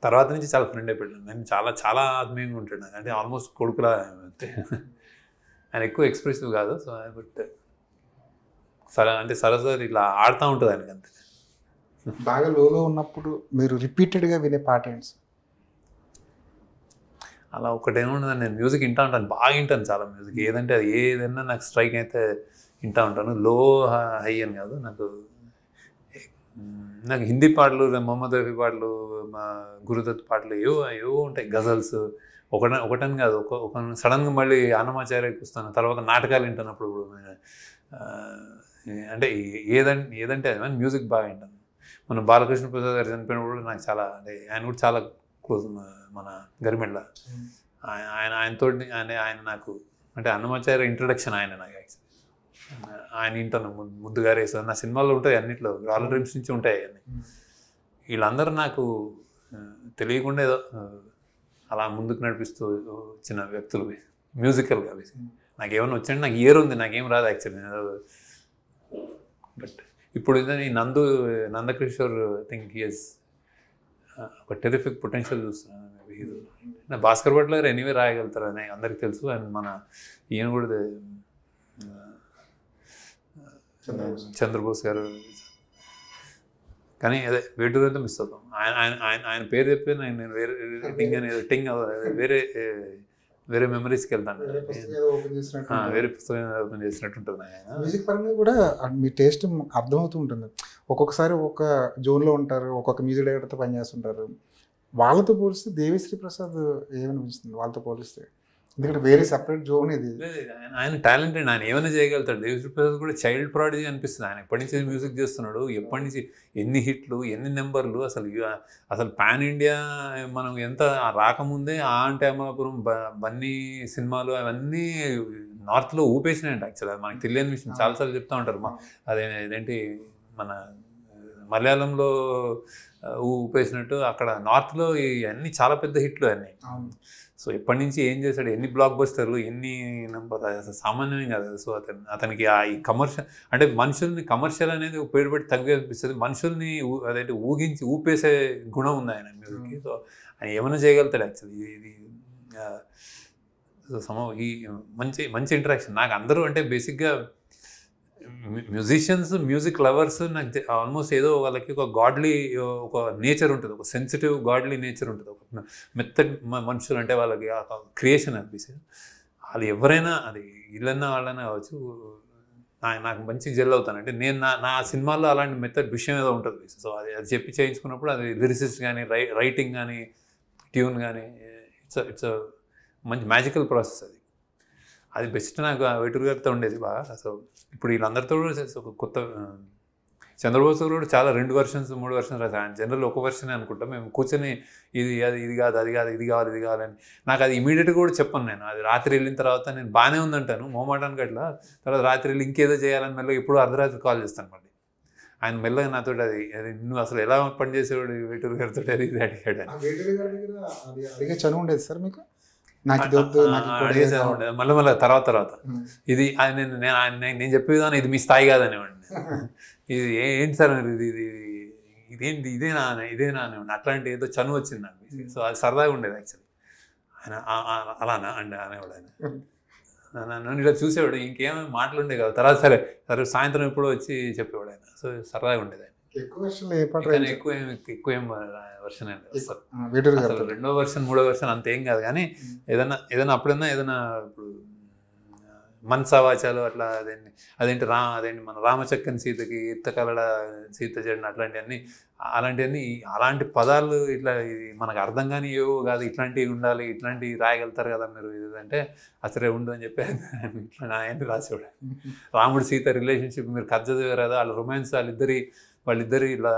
తర్వాత నుంచి చాలా ఫ్రెండ్ అయిపోయాడు. నేను చాలా ఆత్మీయంగా ఉంటాడు. అంటే ఆల్మోస్ట్ కొడుకులా అంతే. ఆయన ఎక్కువ ఎక్స్ప్రెసివ్ కాదు. సో బట్ అంటే సరస్వతి ఇట్లా ఆడుతూ ఉంటుంది ఆయనకి అంతే. బాగా లోలో ఉన్నప్పుడు మీరు రిపీటెడ్గా వినే పాట ఏంటి? అలా ఒకటేముండదు, నేను మ్యూజిక్ వింటూ ఉంటాను, బాగా వింటాను చాలా మ్యూజిక్. ఏదంటే అది ఏదైనా నాకు స్ట్రైక్ అయితే వింటూ ఉంటాను. లో హై అని కాదు. నాకు హిందీ పాటలు, మొహమ్మద్ రఫీ పాటలు, మా గురుదత్ పాటలు ఏవో ఉంటాయి, గజల్స్ ఒకటని కాదు. ఒక సడన్గా మళ్ళీ అన్నమాచార్యకి వస్తాను. తర్వాత నాటకాలు వింటాను అప్పుడు. అంటే ఏదంటే అది మ్యూజిక్ బాగా వింటాను. మన బాలకృష్ణ ప్రసాద్ గారు చనిపోయినప్పుడు నాకు చాలా, అంటే ఆయన కూడా చాలా క్లోజ్. మన గరిమెళ్ళ ఆయనతో ఆయన నాకు అంటే అన్నమాచార్య ఇంట్రొడక్షన్ ఆయన నాకు యాక్చువల్లీ. ఆయన ఇంటాను ముద్దుగా రేసు నా సినిమాల్లో ఉంటాయి, అన్నింటిలో రాల్ డ్రీమ్స్ నుంచి ఉంటాయి అన్నీ. వీళ్ళందరూ నాకు తెలియకుండా ఏదో అలా ముందుకు నడిపిస్తూ వచ్చిన వ్యక్తులు మ్యూజికల్గా. నాకేమైనా వచ్చండి, నాకు ఇయర్ ఉంది, నాకేం రాదు యాక్చువల్లీ. బట్ ఇప్పుడు ఈ నందకిషోర్ థింక్ హియస్ ఒక టెరిఫిక్ పొటెన్షియల్ చూస్తున్నాను. భాస్కర్ భట్ గారు ఎనీవే రాయగలుగుతారు అని అందరికి తెలుసు. అండ్ మన ఈయన కూడా చంద్రబోస్ గారు. కానీ అదే వేటూరు అయితే మిస్ అవుతాం. ఆయన పేరు చెప్పి నేను వేరే మెమరీస్కి వెళ్తాను. వేరే పుస్తకం ఓపెన్ చేసినట్టు ఉంటుంది. మ్యూజిక్ పరంగా కూడా మీ టేస్ట్ అర్థమవుతూ ఉంటుంది. ఒక్కొక్కసారి ఒక జోన్లో ఉంటారు, ఒక్కొక్క మ్యూజిక్ డైరెక్టర్తో పనిచేస్తుంటారు. వాళ్ళతో పోలిస్తే దేవిశ్రీ ప్రసాద్ ఏమనిపిస్తుంది వాళ్ళతో పోలిస్తే? ఎందుకంటే వేరే సెపరేట్ జోన్ ఇది. ఆయన టాలెంటెడ్, ఆయన ఏమైనా చేయగలుగుతాడు. దేవిశ్రీ ప్రసాద్ కూడా చైల్డ్ ప్రాడిజీ అనిపిస్తుంది. ఆయన ఎప్పటి నుంచి మ్యూజిక్ చేస్తున్నాడు, ఎప్పటి నుంచి ఎన్ని హిట్లు, ఎన్ని నెంబర్లు. అసలు పాన్ ఇండియా మనం ఎంత రాకముందే అంటే అమలాపురం బన్నీ సినిమాలు అవన్నీ నార్త్లో ఊపేసినాయండి. యాక్చువల్గా మనకు తెలియని విషయం, చాలాసార్లు చెప్తూ ఉంటారు. ఇదేంటి మన మలయాళంలో ఊపేసినట్టు అక్కడ నార్త్లో ఇవన్నీ చాలా పెద్ద హిట్లు అన్నీ. సో ఎప్పటి నుంచి ఏం చేశాడు, ఎన్ని బ్లాక్ బస్టర్లు, ఎన్ని నెంబర్, అసలు సామాన్యం కాదు. సో అతనికి ఈ కమర్షియల్ అంటే మనుషుల్ని కమర్షియల్ అనేది పేరు పెట్టి తగ్గి అనిపిస్తుంది. మనుషుల్ని అదేంటి ఊహించి ఊపేసే గుణం ఉంది ఆయన మ్యూజిక్కి. సో ఆయన ఏమైనా చేయగలుగుతాడు యాక్చువల్లీ. ఇది ఈ మంచి ఇంటరాక్షన్. నాకు అందరూ అంటే బేసిక్గా మ్యూజిషియన్స్, మ్యూజిక్ లవర్స్ నాకు ఆల్మోస్ట్ ఏదో వాళ్ళకి ఒక గాడ్లీ ఒక నేచర్ ఉంటుంది, ఒక సెన్సిటివ్ గాడ్లీ నేచర్ ఉంటుంది. ఒక మెత్తడ్ మనుషులు అంటే వాళ్ళకి క్రియేషన్ అనిపిస్తుంది. వాళ్ళు ఎవరైనా అది ఇళ్ళన్నా వాళ్ళైనా కావచ్చు, నాకు మంచి జెల్ అవుతాను. అంటే నేను నా సినిమాల్లో అలాంటి మెథడ్ విషయం ఏదో ఉంటుంది. సో అది చెప్పి చేయించుకున్నప్పుడు అది లిరిసిస్ట్ కానీ రైటింగ్ కానీ ట్యూన్ కానీ ఇట్స్ మంచి మ్యాజికల్ ప్రాసెస్. అది బెస్ట్ నాకు వేటూరు గారితో ఉండేది బాగా. సో ఇప్పుడు వీళ్ళందరితో కూడా ఒక కొత్త చంద్రబోస్ కూడా చాలా 2 versions 3 versions రాశారు. ఆయన జనరల్ ఒక వెర్షనే అనుకుంటా. మేము కూర్చొని ఇది కాదు అది కావాలని నాకు అది ఇమీడియట్గా కూడా చెప్పాను. నేను అది రాత్రి వెళ్ళిన తర్వాత నేను బాగానే ఉందంటాను మొహమాటానికి అట్లా. తర్వాత రాత్రి వెళ్ళి ఇంకేదో చేయాలని మెల్లగా ఇప్పుడు అర్ధరాత్రి కాల్ చేస్తాను మళ్ళీ. ఆయన మెల్లగా నాతో అది నువ్వు అసలు ఎలా పనిచేసేవాడు వేటూరు గారితో అది అడిగాడు. అడిగే చనువు ఉండేది సార్ మీకు? మళ్ళీ తర్వాత ఇది నేను చెప్పే విధానం ఇది మీ స్థాయి కాదనేవాడిని. ఇది ఏంటి సార్ ఇదేంటి ఇదేనా అనేవాడిని. అట్లాంటి ఏదో చనువు వచ్చింది నాకు. సో అది సరదాగా ఉండేది యాక్చువల్లీ. ఆయన అలానా అండి అనేవాడు. ఆయన నన్ను ఇలా చూసేవాడు, ఇంకేమైనా మాటలుండే కదా. తర్వాత సరే సాయంత్రం ఎప్పుడో వచ్చి చెప్పేవాడు ఆయన. సో సరదాగా ఉండేది. ఎక్కువ ఏం వర్షన్ అండి అసలు 2వ వెర్షన్ 3వ వెర్షన్ అంతేం కాదు. కానీ ఏదైనా అప్పుడన్నా ఏదైనా ఇప్పుడు మనసావాచాలు అట్లా అదేంటి మన రామచక్కని సీతకి ఇత్తకలడ సీత చెడిన అలాంటివన్నీ అలాంటి పదాలు ఇట్లా మనకు అర్థం కానీ ఏవో కాదు, ఇట్లాంటివి ఉండాలి, ఇట్లాంటివి రాయగలుగుతారు కదా మీరు ఇదంటే అసలే ఉండు అని చెప్పి ఇట్లా ఆయన్ని రాసేవాడు. రాముడు సీత రిలేషన్షిప్ మీరు కథ చదివారు కదా, వాళ్ళ రొమాన్స్ వాళ్ళిద్దరు ఇలా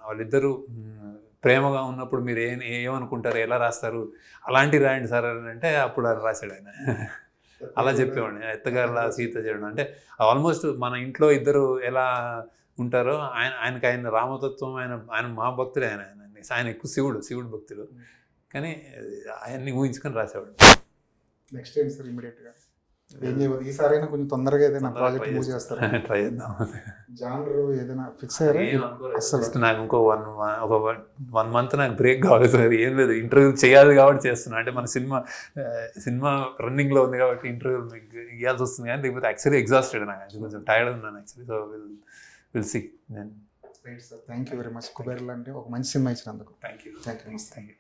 వాళ్ళిద్దరూ ప్రేమగా ఉన్నప్పుడు మీరు ఏమనుకుంటారు, ఎలా రాస్తారు, అలాంటివి రాయండి సార్ అని అంటే అప్పుడు అది రాశాడు ఆయన. అలా చెప్పేవాడిని. ఎత్తగారులా సీత చేయడం అంటే ఆల్మోస్ట్ మన ఇంట్లో ఇద్దరు ఎలా ఉంటారో ఆయన రామతత్వం, ఆయన మా భక్తుడే. ఆయన ఎక్కువ శివుడు భక్తుడు. కానీ ఆయన్ని ఊహించుకొని రాసేవాడు. నెక్స్ట్ టైం సార్ ఇమీడియట్గా ఈసారైనా కొంచెం తొందరగా ఏదైనా ప్రాజెక్ట్ మూవ్ చేస్తారా? ట్రై చేద్దాం. జానర్ ఏదైనా ఫిక్స్ అయ్యారా? అసలు నాకు ఇంకో 1 month నాకు బ్రేక్ కావాలి సార్. ఏం లేదు, ఇంటర్వ్యూ చేయాలి కాబట్టి చేస్తున్నా. అంటే మన సినిమా రన్నింగ్లో ఉంది కాబట్టి ఇంటర్వ్యూ ఇవ్వాల్సి వస్తుంది. కానీ లేకపోతే యాక్చువల్లీ ఎగ్జాస్టెడ్, నాకు కొంచెం టైర్డ్ ఉన్నాను actually. So will see. Thank you very much. Kuber లాంటి ఒక మంచి సినిమా ఇచ్చినందుకు. Thank you.